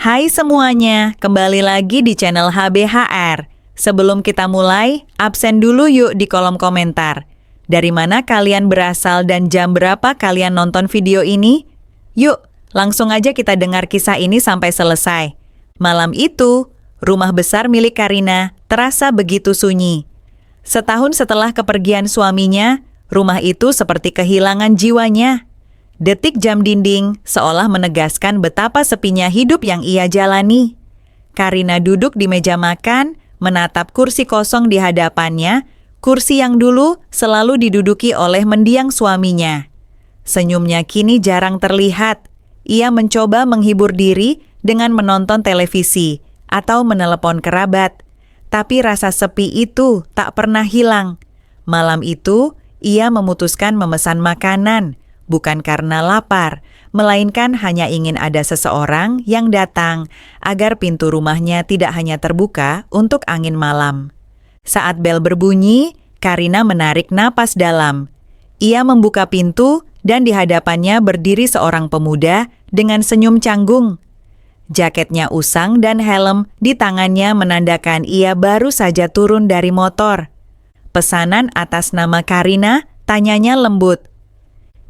Hai semuanya, kembali lagi di channel HBHR. Sebelum kita mulai, absen dulu yuk di kolom komentar. Dari mana kalian berasal dan jam berapa kalian nonton video ini? Yuk, langsung aja kita dengar kisah ini sampai selesai. Malam itu, rumah besar milik Karina terasa begitu sunyi. Setahun setelah kepergian suaminya, rumah itu seperti kehilangan jiwanya. Detik jam dinding seolah menegaskan betapa sepinya hidup yang ia jalani. Karina duduk di meja makan, menatap kursi kosong di hadapannya, kursi yang dulu selalu diduduki oleh mendiang suaminya. Senyumnya kini jarang terlihat. Ia mencoba menghibur diri dengan menonton televisi atau menelepon kerabat. Tapi rasa sepi itu tak pernah hilang. Malam itu, ia memutuskan memesan makanan. Bukan karena lapar, melainkan hanya ingin ada seseorang yang datang agar pintu rumahnya tidak hanya terbuka untuk angin malam. Saat bel berbunyi, Karina menarik napas dalam. Ia membuka pintu dan di hadapannya berdiri seorang pemuda dengan senyum canggung. Jaketnya usang dan helm di tangannya menandakan ia baru saja turun dari motor. Pesanan atas nama Karina, tanyanya lembut.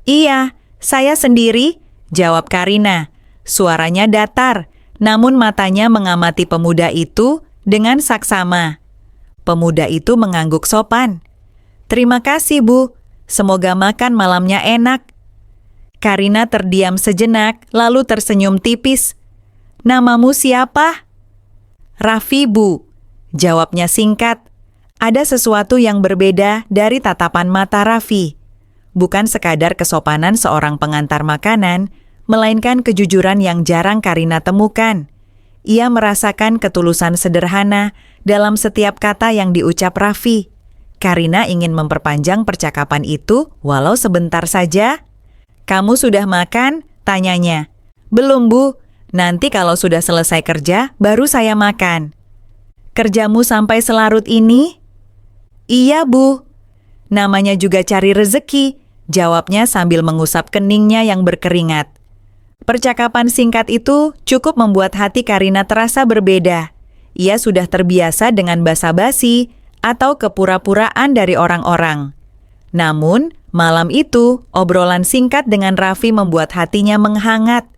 Iya, saya sendiri, jawab Karina. Suaranya datar, namun matanya mengamati pemuda itu dengan saksama. Pemuda itu mengangguk sopan. Terima kasih, Bu. Semoga makan malamnya enak. Karina terdiam sejenak, lalu tersenyum tipis. Namamu siapa? Raffi, Bu. Jawabnya singkat. Ada sesuatu yang berbeda dari tatapan mata Raffi. Bukan sekadar kesopanan seorang pengantar makanan, melainkan kejujuran yang jarang Karina temukan. Ia merasakan ketulusan sederhana dalam setiap kata yang diucap Raffi. Karina ingin memperpanjang percakapan itu walau sebentar saja. Kamu sudah makan? Tanyanya. Belum, Bu. Nanti kalau sudah selesai kerja, baru saya makan. Kerjamu sampai selarut ini? Iya, Bu. Namanya juga cari rezeki. Jawabnya sambil mengusap keningnya yang berkeringat. Percakapan singkat itu cukup membuat hati Karina terasa berbeda. Ia sudah terbiasa dengan basa-basi atau kepura-puraan dari orang-orang. Namun, malam itu, obrolan singkat dengan Raffi membuat hatinya menghangat.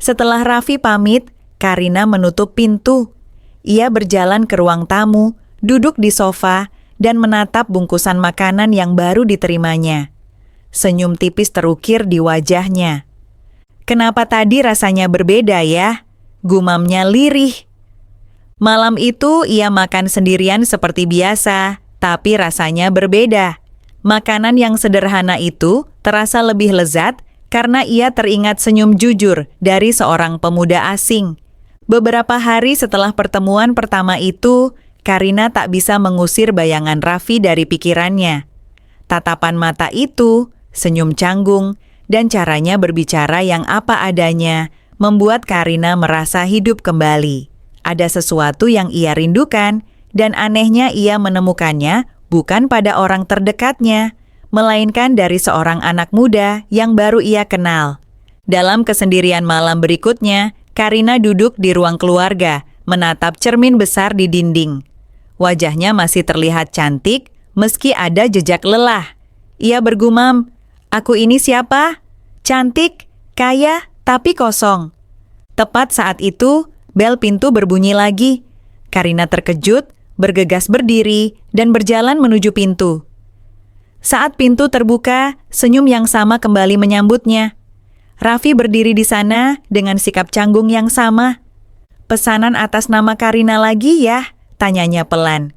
Setelah Raffi pamit, Karina menutup pintu. Ia berjalan ke ruang tamu, duduk di sofa, dan menatap bungkusan makanan yang baru diterimanya. Senyum tipis terukir di wajahnya. Kenapa tadi rasanya berbeda ya? Gumamnya lirih. Malam itu ia makan sendirian seperti biasa, tapi rasanya berbeda. Makanan yang sederhana itu terasa lebih lezat karena ia teringat senyum jujur dari seorang pemuda asing. Beberapa hari setelah pertemuan pertama itu, Karina tak bisa mengusir bayangan Raffi dari pikirannya. Tatapan mata itu, senyum canggung, dan caranya berbicara yang apa adanya membuat Karina merasa hidup kembali. Ada sesuatu yang ia rindukan, dan anehnya ia menemukannya bukan pada orang terdekatnya, melainkan dari seorang anak muda yang baru ia kenal. Dalam kesendirian malam berikutnya, Karina duduk di ruang keluarga, menatap cermin besar di dinding. Wajahnya masih terlihat cantik, meski ada jejak lelah. Ia bergumam, "Aku ini siapa? Cantik, kaya, tapi kosong." Tepat saat itu, bel pintu berbunyi lagi. Karina terkejut, bergegas berdiri, dan berjalan menuju pintu. Saat pintu terbuka, senyum yang sama kembali menyambutnya. Raffi berdiri di sana dengan sikap canggung yang sama. "Pesanan atas nama Karina lagi ya?" tanyanya pelan.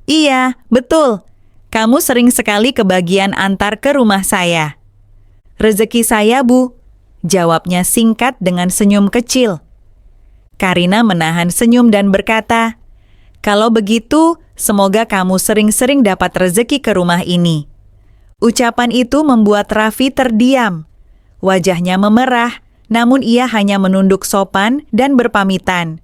"Iya, betul. Kamu sering sekali kebagian antar ke rumah saya." "Rezeki saya, Bu," jawabnya singkat dengan senyum kecil. Karina menahan senyum dan berkata, "Kalau begitu, semoga kamu sering-sering dapat rezeki ke rumah ini." Ucapan itu membuat Raffi terdiam. Wajahnya memerah, namun ia hanya menunduk sopan dan berpamitan.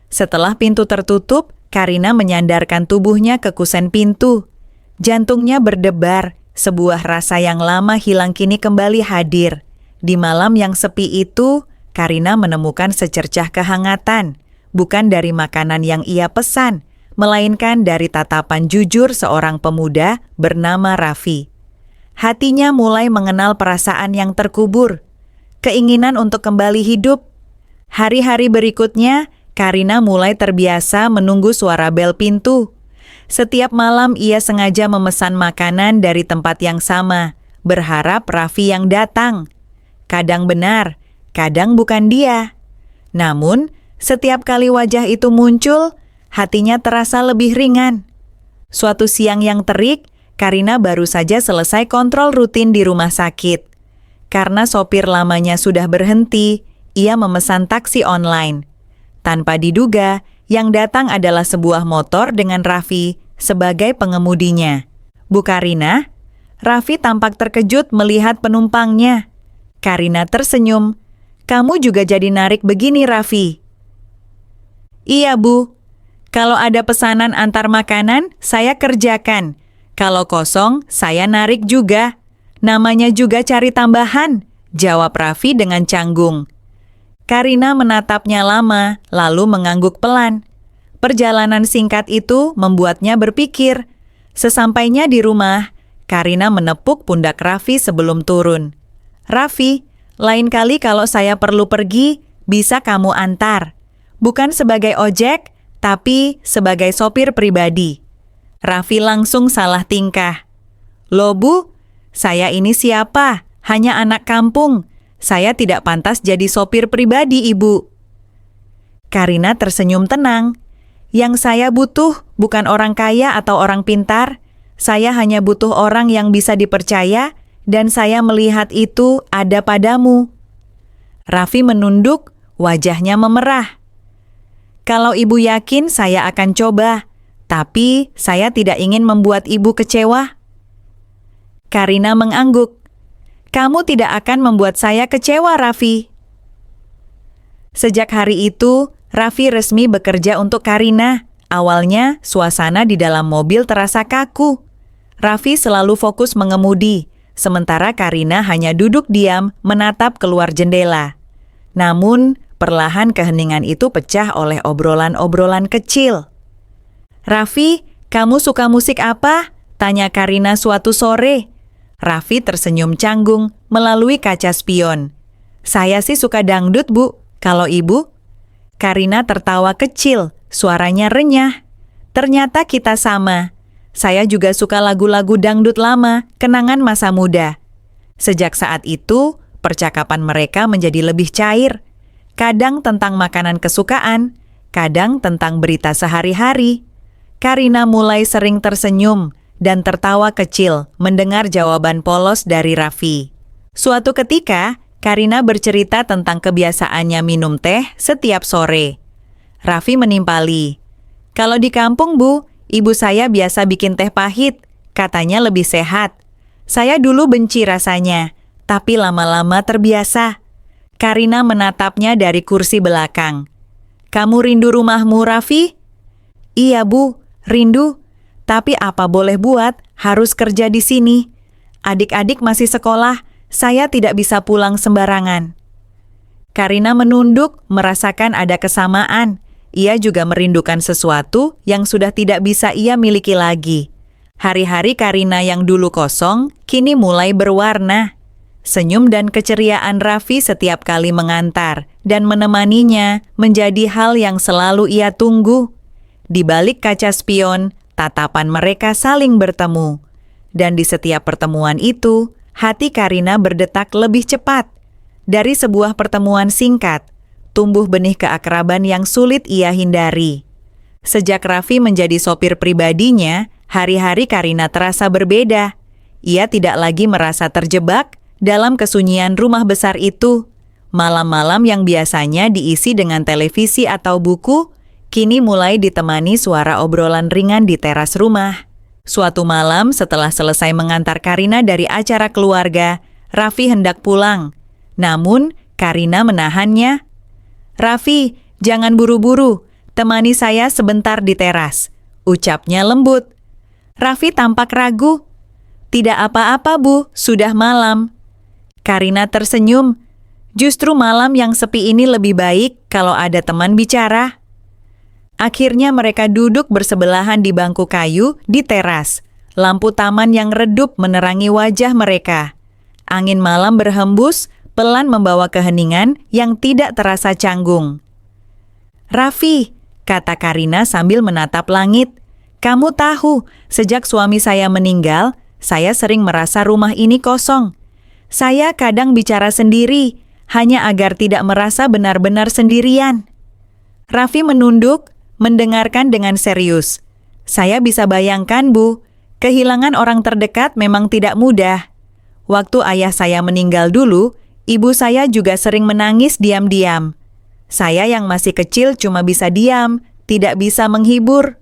Setelah pintu tertutup, Karina menyandarkan tubuhnya ke kusen pintu. Jantungnya berdebar, sebuah rasa yang lama hilang kini kembali hadir. Di malam yang sepi itu, Karina menemukan secercah kehangatan, bukan dari makanan yang ia pesan, melainkan dari tatapan jujur seorang pemuda bernama Raffi. Hatinya mulai mengenal perasaan yang terkubur, keinginan untuk kembali hidup. Hari-hari berikutnya, Karina mulai terbiasa menunggu suara bel pintu. Setiap malam ia sengaja memesan makanan dari tempat yang sama, berharap Raffi yang datang. Kadang benar, kadang bukan dia. Namun, setiap kali wajah itu muncul, hatinya terasa lebih ringan. Suatu siang yang terik, Karina baru saja selesai kontrol rutin di rumah sakit. Karena sopir lamanya sudah berhenti, ia memesan taksi online. Tanpa diduga, yang datang adalah sebuah motor dengan Raffi sebagai pengemudinya. Bu Karina, Raffi tampak terkejut melihat penumpangnya. Karina tersenyum. Kamu juga jadi narik begini, Raffi? Iya, Bu. Kalau ada pesanan antar makanan, saya kerjakan. Kalau kosong, saya narik juga. Namanya juga cari tambahan, jawab Raffi dengan canggung. Karina menatapnya lama, lalu mengangguk pelan. Perjalanan singkat itu membuatnya berpikir. Sesampainya di rumah, Karina menepuk pundak Raffi sebelum turun. Raffi, lain kali kalau saya perlu pergi, bisa kamu antar. Bukan sebagai ojek, tapi sebagai sopir pribadi. Raffi langsung salah tingkah. Loh Bu, saya ini siapa? Hanya anak kampung. Saya tidak pantas jadi sopir pribadi, Ibu. Karina tersenyum tenang. Yang saya butuh bukan orang kaya atau orang pintar. Saya hanya butuh orang yang bisa dipercaya dan saya melihat itu ada padamu. Raffi menunduk, wajahnya memerah. Kalau Ibu yakin saya akan coba, tapi saya tidak ingin membuat Ibu kecewa. Karina mengangguk. Kamu tidak akan membuat saya kecewa, Raffi. Sejak hari itu, Raffi resmi bekerja untuk Karina. Awalnya, suasana di dalam mobil terasa kaku. Raffi selalu fokus mengemudi, sementara Karina hanya duduk diam menatap keluar jendela. Namun, perlahan keheningan itu pecah oleh obrolan-obrolan kecil. Raffi, kamu suka musik apa? Tanya Karina suatu sore. Raffi tersenyum canggung melalui kaca spion. Saya sih suka dangdut, Bu. Kalau Ibu? Karina tertawa kecil, suaranya renyah. Ternyata kita sama. Saya juga suka lagu-lagu dangdut lama, kenangan masa muda. Sejak saat itu, percakapan mereka menjadi lebih cair. Kadang tentang makanan kesukaan, kadang tentang berita sehari-hari. Karina mulai sering tersenyum dan tertawa kecil mendengar jawaban polos dari Raffi. Suatu ketika, Karina bercerita tentang kebiasaannya minum teh setiap sore. Raffi menimpali. Kalau di kampung, Bu, ibu saya biasa bikin teh pahit, katanya lebih sehat. Saya dulu benci rasanya, tapi lama-lama terbiasa. Karina menatapnya dari kursi belakang. Kamu rindu rumahmu, Raffi? Iya, Bu, rindu. Tapi apa boleh buat, harus kerja di sini. Adik-adik masih sekolah, saya tidak bisa pulang sembarangan. Karina menunduk, merasakan ada kesamaan. Ia juga merindukan sesuatu yang sudah tidak bisa ia miliki lagi. Hari-hari Karina yang dulu kosong, kini mulai berwarna. Senyum dan keceriaan Raffi setiap kali mengantar dan menemaninya menjadi hal yang selalu ia tunggu. Di balik kaca spion, tatapan mereka saling bertemu. Dan di setiap pertemuan itu, hati Karina berdetak lebih cepat. Dari sebuah pertemuan singkat, tumbuh benih keakraban yang sulit ia hindari. Sejak Raffi menjadi sopir pribadinya, hari-hari Karina terasa berbeda. Ia tidak lagi merasa terjebak dalam kesunyian rumah besar itu. Malam-malam yang biasanya diisi dengan televisi atau buku, kini mulai ditemani suara obrolan ringan di teras rumah. Suatu malam setelah selesai mengantar Karina dari acara keluarga, Raffi hendak pulang. Namun, Karina menahannya. Raffi, jangan buru-buru, temani saya sebentar di teras, ucapnya lembut. Raffi tampak ragu. Tidak apa-apa, Bu, sudah malam. Karina tersenyum. Justru malam yang sepi ini lebih baik kalau ada teman bicara. Akhirnya mereka duduk bersebelahan di bangku kayu di teras. Lampu taman yang redup menerangi wajah mereka. Angin malam berhembus, pelan membawa keheningan yang tidak terasa canggung. "Raffi," kata Karina sambil menatap langit, "kamu tahu, sejak suami saya meninggal, saya sering merasa rumah ini kosong. Saya kadang bicara sendiri, hanya agar tidak merasa benar-benar sendirian." Raffi menunduk, mendengarkan dengan serius. "Saya bisa bayangkan, Bu, kehilangan orang terdekat memang tidak mudah. Waktu ayah saya meninggal dulu, ibu saya juga sering menangis diam-diam. Saya yang masih kecil cuma bisa diam, tidak bisa menghibur."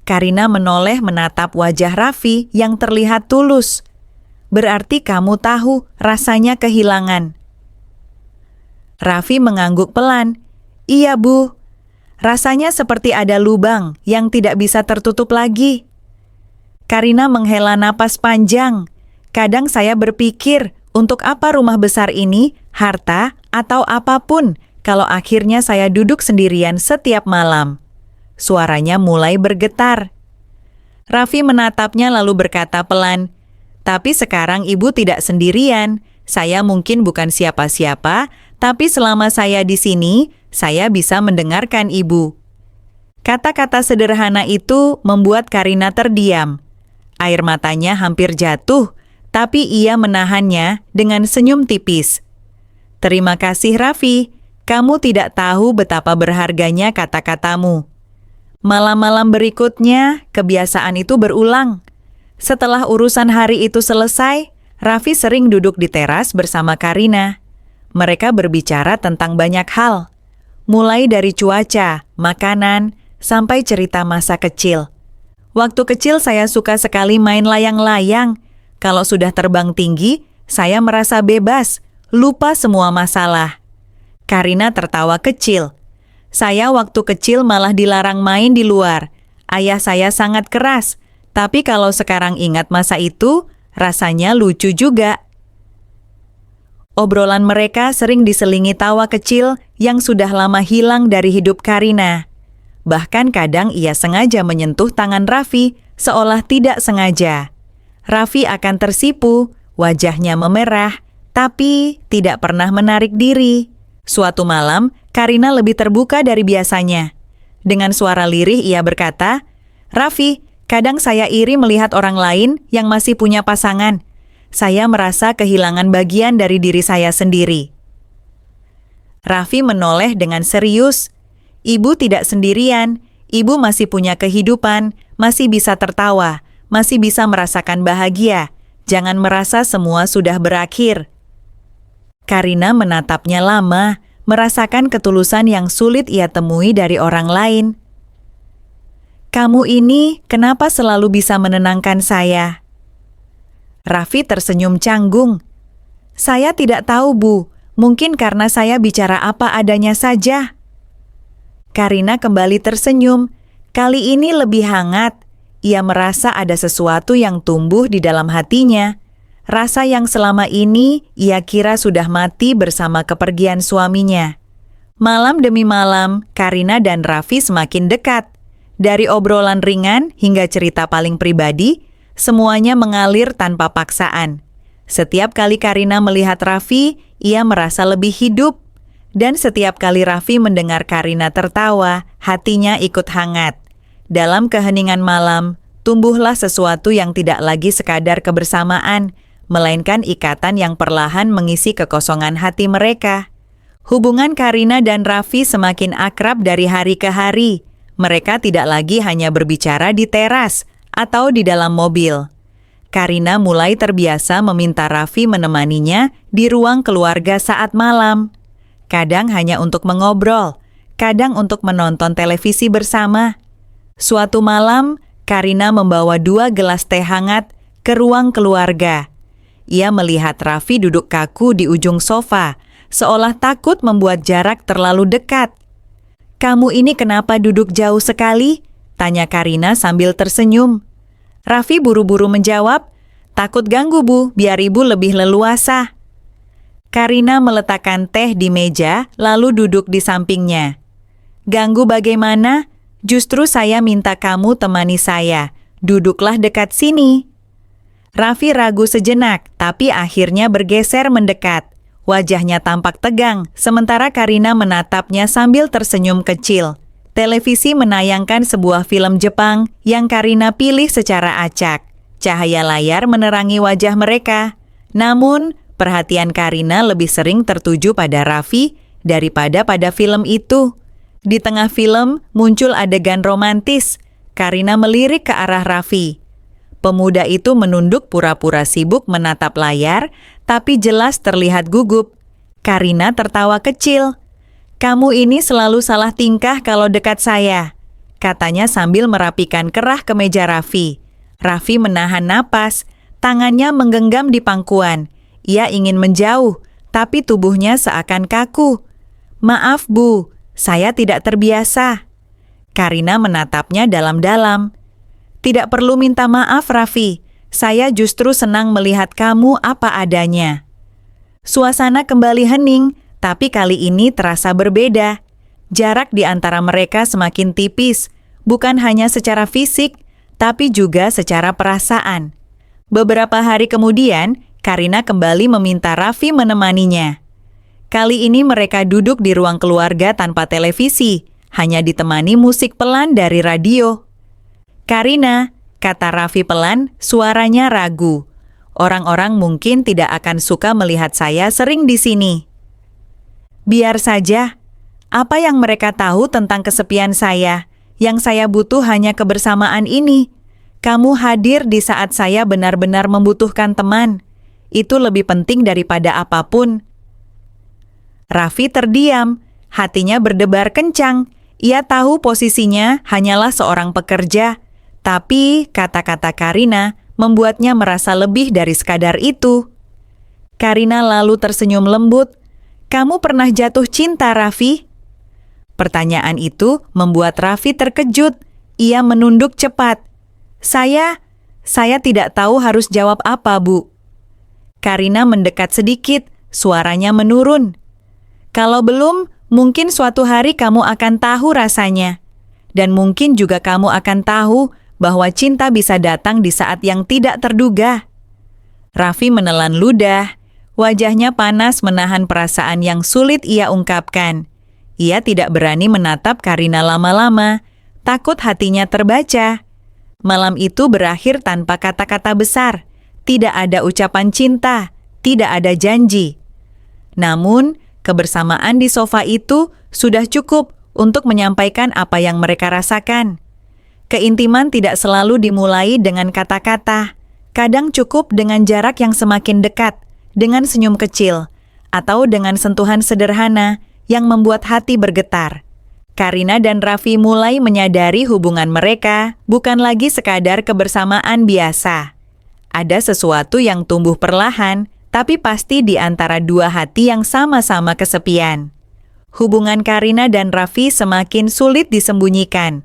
Karina menoleh menatap wajah Raffi yang terlihat tulus. "Berarti kamu tahu rasanya kehilangan." Raffi mengangguk pelan. "Iya, Bu. Rasanya seperti ada lubang yang tidak bisa tertutup lagi." Karina menghela napas panjang. "Kadang saya berpikir, untuk apa rumah besar ini, harta, atau apapun, kalau akhirnya saya duduk sendirian setiap malam." Suaranya mulai bergetar. Raffi menatapnya lalu berkata pelan, "Tapi sekarang ibu tidak sendirian. Saya mungkin bukan siapa-siapa, tapi selama saya di sini, saya bisa mendengarkan ibu." Kata-kata sederhana itu membuat Karina terdiam. Air matanya hampir jatuh, tapi ia menahannya dengan senyum tipis. "Terima kasih, Raffi. Kamu tidak tahu betapa berharganya kata-katamu." Malam-malam berikutnya, kebiasaan itu berulang. Setelah urusan hari itu selesai, Raffi sering duduk di teras bersama Karina. Mereka berbicara tentang banyak hal, mulai dari cuaca, makanan, sampai cerita masa kecil. "Waktu kecil saya suka sekali main layang-layang. Kalau sudah terbang tinggi, saya merasa bebas, lupa semua masalah." Karina tertawa kecil. "Saya waktu kecil malah dilarang main di luar. Ayah saya sangat keras, tapi kalau sekarang ingat masa itu, rasanya lucu juga." Obrolan mereka sering diselingi tawa kecil yang sudah lama hilang dari hidup Karina. Bahkan kadang ia sengaja menyentuh tangan Raffi seolah tidak sengaja. Raffi akan tersipu, wajahnya memerah, tapi tidak pernah menarik diri. Suatu malam, Karina lebih terbuka dari biasanya. Dengan suara lirih ia berkata, "Raffi, kadang saya iri melihat orang lain yang masih punya pasangan. Saya merasa kehilangan bagian dari diri saya sendiri." Raffi menoleh dengan serius. "Ibu tidak sendirian. Ibu masih punya kehidupan, masih bisa tertawa, masih bisa merasakan bahagia. Jangan merasa semua sudah berakhir." Karina menatapnya lama, merasakan ketulusan yang sulit ia temui dari orang lain. "Kamu ini kenapa selalu bisa menenangkan saya?" Raffi tersenyum canggung. "Saya tidak tahu, Bu. Mungkin karena saya bicara apa adanya saja." Karina kembali tersenyum. Kali ini lebih hangat. Ia merasa ada sesuatu yang tumbuh di dalam hatinya. Rasa yang selama ini ia kira sudah mati bersama kepergian suaminya. Malam demi malam, Karina dan Raffi semakin dekat. Dari obrolan ringan hingga cerita paling pribadi, semuanya mengalir tanpa paksaan. Setiap kali Karina melihat Raffi, ia merasa lebih hidup. Dan setiap kali Raffi mendengar Karina tertawa, hatinya ikut hangat. Dalam keheningan malam, tumbuhlah sesuatu yang tidak lagi sekadar kebersamaan, melainkan ikatan yang perlahan mengisi kekosongan hati mereka. Hubungan Karina dan Raffi semakin akrab dari hari ke hari. Mereka tidak lagi hanya berbicara di teras atau di dalam mobil. Karina mulai terbiasa meminta Raffi menemaninya di ruang keluarga saat malam. Kadang hanya untuk mengobrol, kadang untuk menonton televisi bersama. Suatu malam, Karina membawa 2 gelas teh hangat ke ruang keluarga. Ia melihat Raffi duduk kaku di ujung sofa, seolah takut membuat jarak terlalu dekat. "Kamu ini kenapa duduk jauh sekali?" tanya Karina sambil tersenyum. Raffi buru-buru menjawab, "Takut ganggu, Bu, biar ibu lebih leluasa." Karina meletakkan teh di meja, lalu duduk di sampingnya. Ganggu bagaimana? Justru saya minta kamu temani saya. Duduklah dekat sini. Raffi ragu sejenak, tapi akhirnya bergeser mendekat. Wajahnya tampak tegang, sementara Karina menatapnya sambil tersenyum kecil. Televisi menayangkan sebuah film Jepang yang Karina pilih secara acak. Cahaya layar menerangi wajah mereka. Namun, perhatian Karina lebih sering tertuju pada Raffi daripada pada film itu. Di tengah film muncul adegan romantis. Karina melirik ke arah Raffi. Pemuda itu menunduk pura-pura sibuk menatap layar, tapi jelas terlihat gugup. Karina tertawa kecil. "Kamu ini selalu salah tingkah kalau dekat saya," katanya sambil merapikan kerah ke meja Raffi. Raffi menahan napas, tangannya menggenggam di pangkuan. Ia ingin menjauh, tapi tubuhnya seakan kaku. "Maaf, Bu, saya tidak terbiasa." Karina menatapnya dalam-dalam. "Tidak perlu minta maaf, Raffi. Saya justru senang melihat kamu apa adanya." Suasana kembali hening, tapi kali ini terasa berbeda. Jarak di antara mereka semakin tipis, bukan hanya secara fisik, tapi juga secara perasaan. Beberapa hari kemudian, Karina kembali meminta Raffi menemaninya. Kali ini mereka duduk di ruang keluarga tanpa televisi, hanya ditemani musik pelan dari radio. "Karina," kata Raffi pelan, suaranya ragu. "Orang-orang mungkin tidak akan suka melihat saya sering di sini." "Biar saja. Apa yang mereka tahu tentang kesepian saya? Yang saya butuh hanya kebersamaan ini. Kamu hadir di saat saya benar-benar membutuhkan teman. Itu lebih penting daripada apapun." Raffi terdiam, hatinya berdebar kencang. Ia tahu posisinya hanyalah seorang pekerja, tapi kata-kata Karina membuatnya merasa lebih dari sekadar itu. Karina lalu tersenyum lembut. "Kamu pernah jatuh cinta, Raffi?" Pertanyaan itu membuat Raffi terkejut. Ia menunduk cepat. Saya tidak tahu harus jawab apa, Bu." Karina mendekat sedikit, suaranya menurun. "Kalau belum, mungkin suatu hari kamu akan tahu rasanya. Dan mungkin juga kamu akan tahu bahwa cinta bisa datang di saat yang tidak terduga." Raffi menelan ludah. Wajahnya panas menahan perasaan yang sulit ia ungkapkan. Ia tidak berani menatap Karina lama-lama, takut hatinya terbaca. Malam itu berakhir tanpa kata-kata besar. Tidak ada ucapan cinta, tidak ada janji. Namun, kebersamaan di sofa itu sudah cukup untuk menyampaikan apa yang mereka rasakan. Keintiman tidak selalu dimulai dengan kata-kata. Kadang cukup dengan jarak yang semakin dekat, dengan senyum kecil, atau dengan sentuhan sederhana yang membuat hati bergetar. Karina dan Raffi mulai menyadari hubungan mereka bukan lagi sekadar kebersamaan biasa. Ada sesuatu yang tumbuh perlahan, tapi pasti di antara dua hati yang sama-sama kesepian. Hubungan Karina dan Raffi semakin sulit disembunyikan.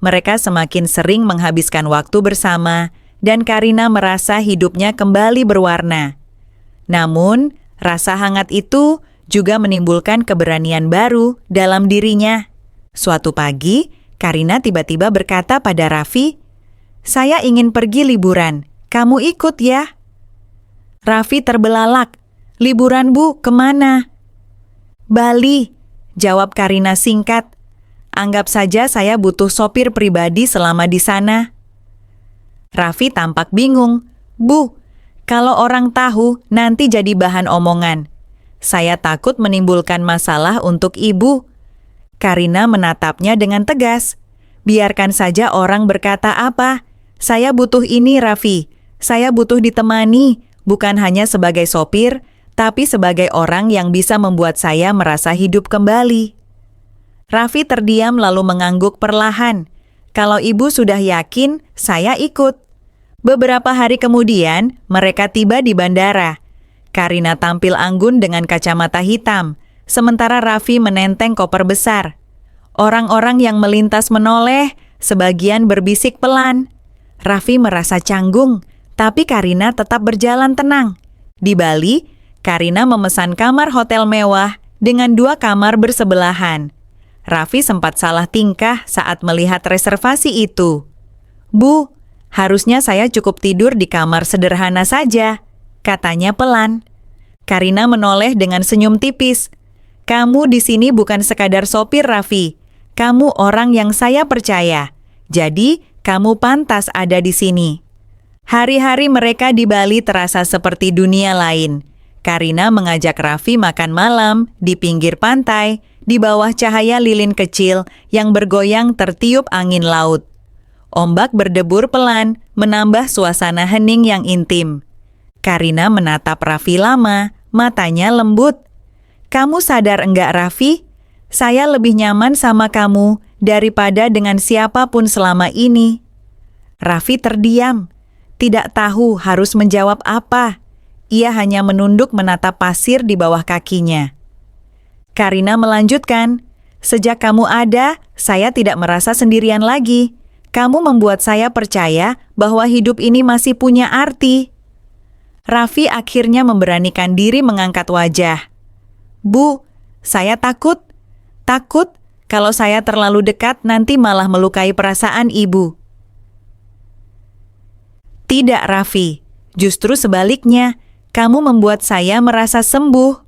Mereka semakin sering menghabiskan waktu bersama, dan Karina merasa hidupnya kembali berwarna. Namun, rasa hangat itu juga menimbulkan keberanian baru dalam dirinya. Suatu pagi, Karina tiba-tiba berkata pada Raffi, "Saya ingin pergi liburan. Kamu ikut ya?" Raffi terbelalak. "Liburan, Bu, kemana?" "Bali," jawab Karina singkat. "Anggap saja saya butuh sopir pribadi selama di sana." Raffi tampak bingung. "Bu, kalau orang tahu nanti jadi bahan omongan. Saya takut menimbulkan masalah untuk Ibu." Karina menatapnya dengan tegas. "Biarkan saja orang berkata apa. Saya butuh ini, Raffi. Saya butuh ditemani, bukan hanya sebagai sopir, tapi sebagai orang yang bisa membuat saya merasa hidup kembali." Raffi terdiam lalu mengangguk perlahan. "Kalau Ibu sudah yakin, saya ikut." Beberapa hari kemudian, mereka tiba di bandara. Karina tampil anggun dengan kacamata hitam, sementara Raffi menenteng koper besar. Orang-orang yang melintas menoleh, sebagian berbisik pelan. Raffi merasa canggung, tapi Karina tetap berjalan tenang. Di Bali, Karina memesan kamar hotel mewah dengan 2 kamar bersebelahan. Raffi sempat salah tingkah saat melihat reservasi itu. "Bu, harusnya saya cukup tidur di kamar sederhana saja," katanya pelan. Karina menoleh dengan senyum tipis. "Kamu di sini bukan sekadar sopir, Raffi. Kamu orang yang saya percaya. Jadi, kamu pantas ada di sini." Hari-hari mereka di Bali terasa seperti dunia lain. Karina mengajak Raffi makan malam di pinggir pantai, di bawah cahaya lilin kecil yang bergoyang tertiup angin laut. Ombak berdebur pelan, menambah suasana hening yang intim. Karina menatap Raffi lama, matanya lembut. "Kamu sadar enggak, Raffi? Saya lebih nyaman sama kamu daripada dengan siapapun selama ini." Raffi terdiam, tidak tahu harus menjawab apa. Ia hanya menunduk menatap pasir di bawah kakinya. Karina melanjutkan, "Sejak kamu ada, saya tidak merasa sendirian lagi. Kamu membuat saya percaya bahwa hidup ini masih punya arti." Raffi akhirnya memberanikan diri mengangkat wajah. "Bu, saya takut. Takut kalau saya terlalu dekat nanti malah melukai perasaan ibu." "Tidak, Raffi. Justru sebaliknya, kamu membuat saya merasa sembuh."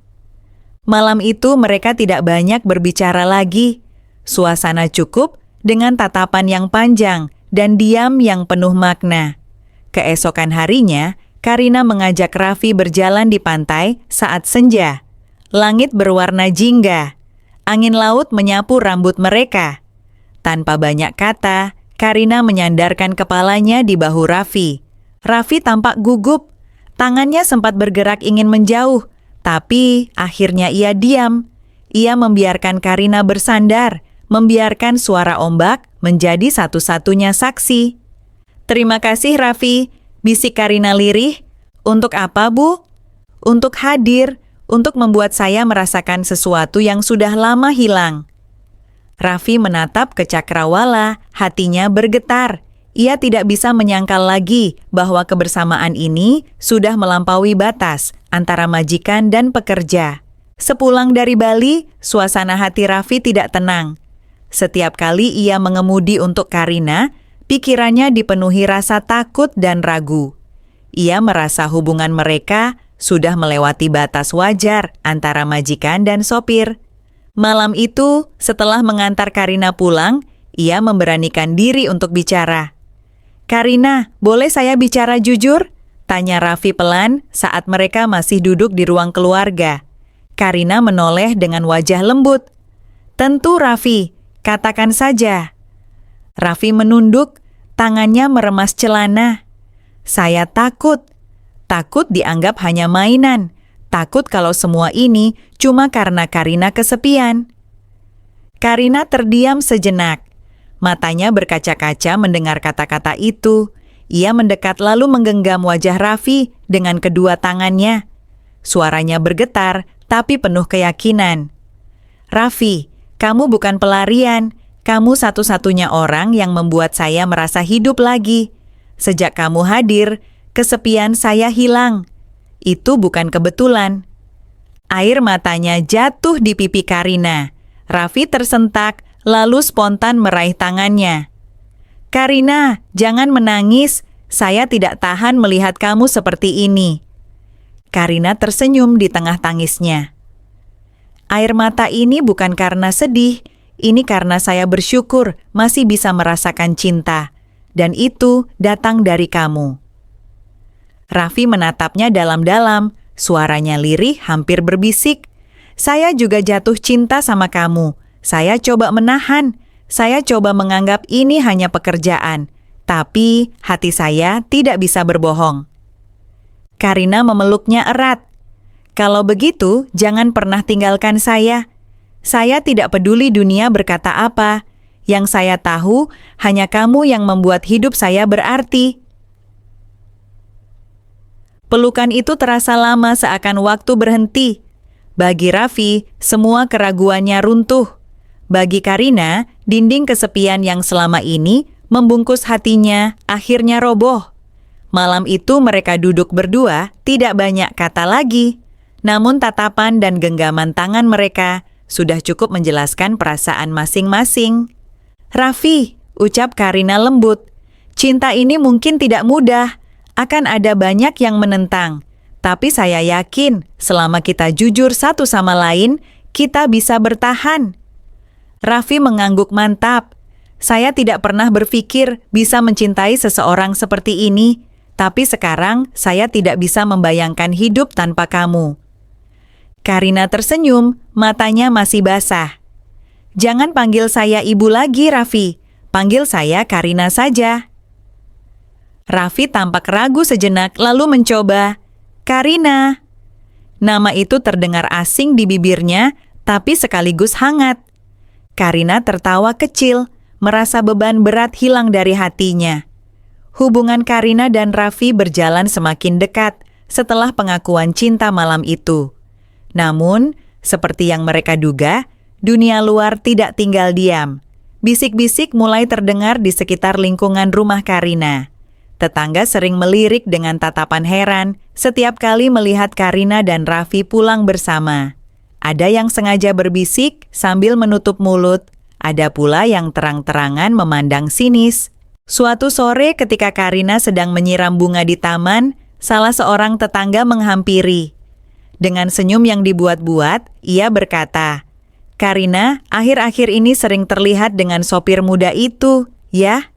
Malam itu mereka tidak banyak berbicara lagi. Suasana cukup dengan tatapan yang panjang dan diam yang penuh makna. Keesokan harinya, Karina mengajak Raffi berjalan di pantai saat senja. Langit berwarna jingga. Angin laut menyapu rambut mereka. Tanpa banyak kata, Karina menyandarkan kepalanya di bahu Raffi. Raffi tampak gugup. Tangannya sempat bergerak ingin menjauh, tapi akhirnya ia diam. Ia membiarkan Karina bersandar, membiarkan suara ombak menjadi satu-satunya saksi. "Terima kasih, Raffi," bisik Karina lirih. "Untuk apa, Bu?" "Untuk hadir, untuk membuat saya merasakan sesuatu yang sudah lama hilang." Raffi menatap ke cakrawala, hatinya bergetar. Ia tidak bisa menyangkal lagi bahwa kebersamaan ini sudah melampaui batas antara majikan dan pekerja. Sepulang dari Bali, suasana hati Raffi tidak tenang. Setiap kali ia mengemudi untuk Karina, pikirannya dipenuhi rasa takut dan ragu. Ia merasa hubungan mereka sudah melewati batas wajar antara majikan dan sopir. Malam itu, setelah mengantar Karina pulang, ia memberanikan diri untuk bicara. "Karina, boleh saya bicara jujur?" tanya Raffi pelan saat mereka masih duduk di ruang keluarga. Karina menoleh dengan wajah lembut. "Tentu, Raffi, katakan saja." Raffi menunduk, tangannya meremas celana. "Saya takut. Takut dianggap hanya mainan. Takut kalau semua ini cuma karena Karina kesepian." Karina terdiam sejenak. Matanya berkaca-kaca mendengar kata-kata itu. Ia mendekat lalu menggenggam wajah Raffi dengan kedua tangannya. Suaranya bergetar, tapi penuh keyakinan. "Raffi, kamu bukan pelarian. Kamu satu-satunya orang yang membuat saya merasa hidup lagi. Sejak kamu hadir, kesepian saya hilang. Itu bukan kebetulan." Air matanya jatuh di pipi Karina. Raffi tersentak, lalu spontan meraih tangannya. "Karina, jangan menangis. Saya tidak tahan melihat kamu seperti ini." Karina tersenyum di tengah tangisnya. "Air mata ini bukan karena sedih. Ini karena saya bersyukur masih bisa merasakan cinta. Dan itu datang dari kamu." Raffi menatapnya dalam-dalam. Suaranya lirih hampir berbisik. "Saya juga jatuh cinta sama kamu. Saya coba menahan, saya coba menganggap ini hanya pekerjaan, tapi hati saya tidak bisa berbohong." Karina memeluknya erat. "Kalau begitu, jangan pernah tinggalkan saya. Saya tidak peduli dunia berkata apa. Yang saya tahu, hanya kamu yang membuat hidup saya berarti." Pelukan itu terasa lama seakan waktu berhenti. Bagi Raffi, semua keraguannya runtuh. Bagi Karina, dinding kesepian yang selama ini membungkus hatinya akhirnya roboh. Malam itu mereka duduk berdua, tidak banyak kata lagi. Namun tatapan dan genggaman tangan mereka sudah cukup menjelaskan perasaan masing-masing. "Raffi," ucap Karina lembut, "cinta ini mungkin tidak mudah, akan ada banyak yang menentang. Tapi saya yakin selama kita jujur satu sama lain, kita bisa bertahan." Raffi mengangguk mantap. "Saya tidak pernah berpikir bisa mencintai seseorang seperti ini, tapi sekarang saya tidak bisa membayangkan hidup tanpa kamu." Karina tersenyum, matanya masih basah. "Jangan panggil saya ibu lagi, Raffi. Panggil saya Karina saja." Raffi tampak ragu sejenak lalu mencoba, "Karina." Nama itu terdengar asing di bibirnya, tapi sekaligus hangat. Karina tertawa kecil, merasa beban berat hilang dari hatinya. Hubungan Karina dan Raffi berjalan semakin dekat setelah pengakuan cinta malam itu. Namun, seperti yang mereka duga, dunia luar tidak tinggal diam. Bisik-bisik mulai terdengar di sekitar lingkungan rumah Karina. Tetangga sering melirik dengan tatapan heran setiap kali melihat Karina dan Raffi pulang bersama. Ada yang sengaja berbisik sambil menutup mulut, ada pula yang terang-terangan memandang sinis. Suatu sore ketika Karina sedang menyiram bunga di taman, salah seorang tetangga menghampiri. Dengan senyum yang dibuat-buat, ia berkata, "Karina, akhir-akhir ini sering terlihat dengan sopir muda itu, ya?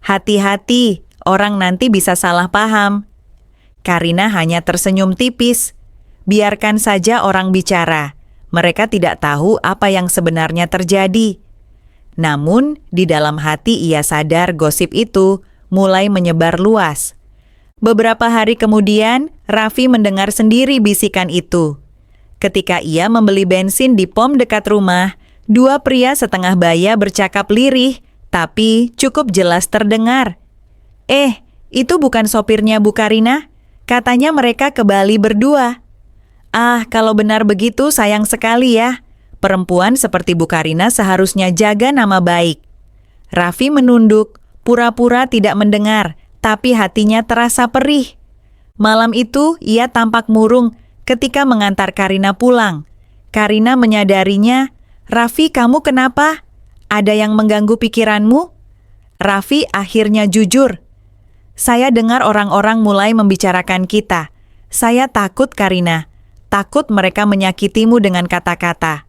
Hati-hati, orang nanti bisa salah paham." Karina hanya tersenyum tipis. Biarkan saja orang bicara. Mereka tidak tahu apa yang sebenarnya terjadi. Namun, di dalam hati ia sadar gosip itu mulai menyebar luas. Beberapa hari kemudian, Raffi mendengar sendiri bisikan itu. Ketika ia membeli bensin di pom dekat rumah, dua pria setengah baya bercakap lirih, tapi cukup jelas terdengar. Itu bukan sopirnya Bu Karina? Katanya mereka ke Bali berdua." "Ah, kalau benar begitu sayang sekali ya. Perempuan seperti Bu Karina seharusnya jaga nama baik." Raffi menunduk, pura-pura tidak mendengar, tapi hatinya terasa perih. Malam itu ia tampak murung ketika mengantar Karina pulang. Karina menyadarinya, "Raffi, kamu kenapa? Ada yang mengganggu pikiranmu?" Raffi akhirnya jujur, "Saya dengar orang-orang mulai membicarakan kita. Saya takut, Karina. Takut mereka menyakitimu dengan kata-kata."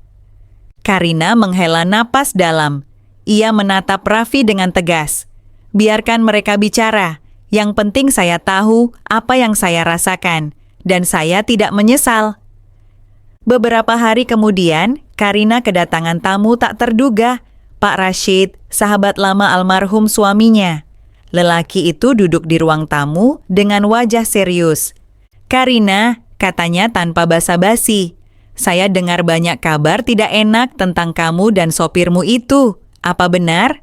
Karina menghela napas dalam. Ia menatap Raffi dengan tegas. "Biarkan mereka bicara. Yang penting saya tahu apa yang saya rasakan, dan saya tidak menyesal." Beberapa hari kemudian, Karina kedatangan tamu tak terduga, Pak Rashid, sahabat lama almarhum suaminya. Lelaki itu duduk di ruang tamu dengan wajah serius. "Karina," katanya tanpa basa-basi, "saya dengar banyak kabar tidak enak tentang kamu dan sopirmu itu. Apa benar?"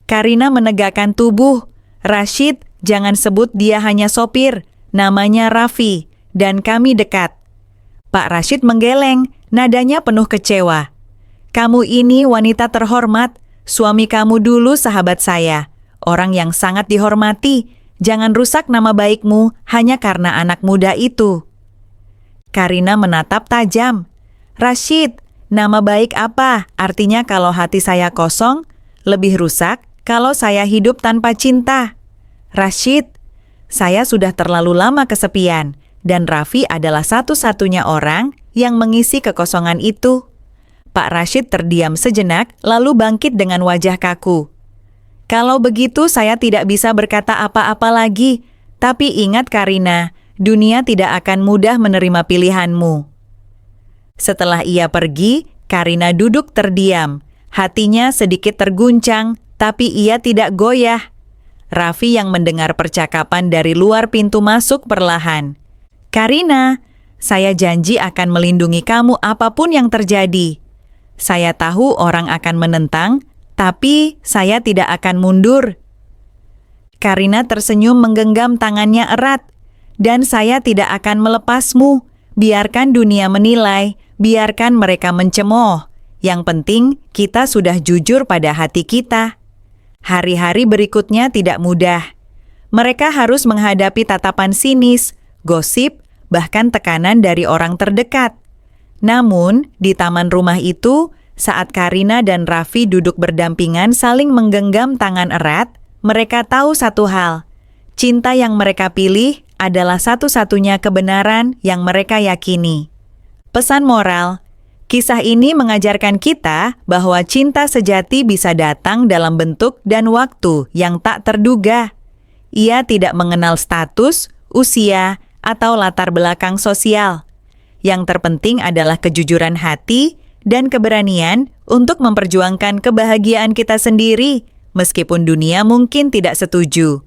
Karina menegakkan tubuh. "Rashid, jangan sebut dia hanya sopir. Namanya Raffi, dan kami dekat." Pak Rashid menggeleng, nadanya penuh kecewa. "Kamu ini wanita terhormat. Suami kamu dulu sahabat saya. Orang yang sangat dihormati. Jangan rusak nama baikmu hanya karena anak muda itu." Karina menatap tajam. "Rashid, nama baik apa? Artinya kalau hati saya kosong, lebih rusak kalau saya hidup tanpa cinta. Rashid, saya sudah terlalu lama kesepian, dan Raffi adalah satu-satunya orang yang mengisi kekosongan itu." Pak Rashid terdiam sejenak, lalu bangkit dengan wajah kaku. "Kalau begitu saya tidak bisa berkata apa-apa lagi. Tapi ingat Karina, dunia tidak akan mudah menerima pilihanmu." Setelah ia pergi, Karina duduk terdiam. Hatinya sedikit terguncang, tapi ia tidak goyah. Raffi yang mendengar percakapan dari luar pintu masuk perlahan. "Karina, saya janji akan melindungi kamu apapun yang terjadi. Saya tahu orang akan menentang, tapi saya tidak akan mundur." Karina tersenyum menggenggam tangannya erat. "Dan saya tidak akan melepasmu. Biarkan dunia menilai, biarkan mereka mencemooh. Yang penting kita sudah jujur pada hati kita." Hari-hari berikutnya tidak mudah. Mereka harus menghadapi tatapan sinis, gosip, bahkan tekanan dari orang terdekat. Namun, di taman rumah itu, saat Karina dan Raffi duduk berdampingan saling menggenggam tangan erat, mereka tahu satu hal. Cinta yang mereka pilih adalah satu-satunya kebenaran yang mereka yakini. Pesan moral, kisah ini mengajarkan kita bahwa cinta sejati bisa datang dalam bentuk dan waktu yang tak terduga. Ia tidak mengenal status, usia, atau latar belakang sosial. Yang terpenting adalah kejujuran hati dan keberanian untuk memperjuangkan kebahagiaan kita sendiri, meskipun dunia mungkin tidak setuju.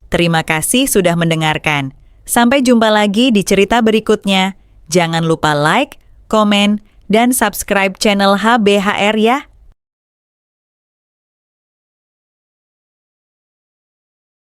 Terima kasih sudah mendengarkan. Sampai jumpa lagi di cerita berikutnya. Jangan lupa like, komen, dan subscribe channel HBHR ya.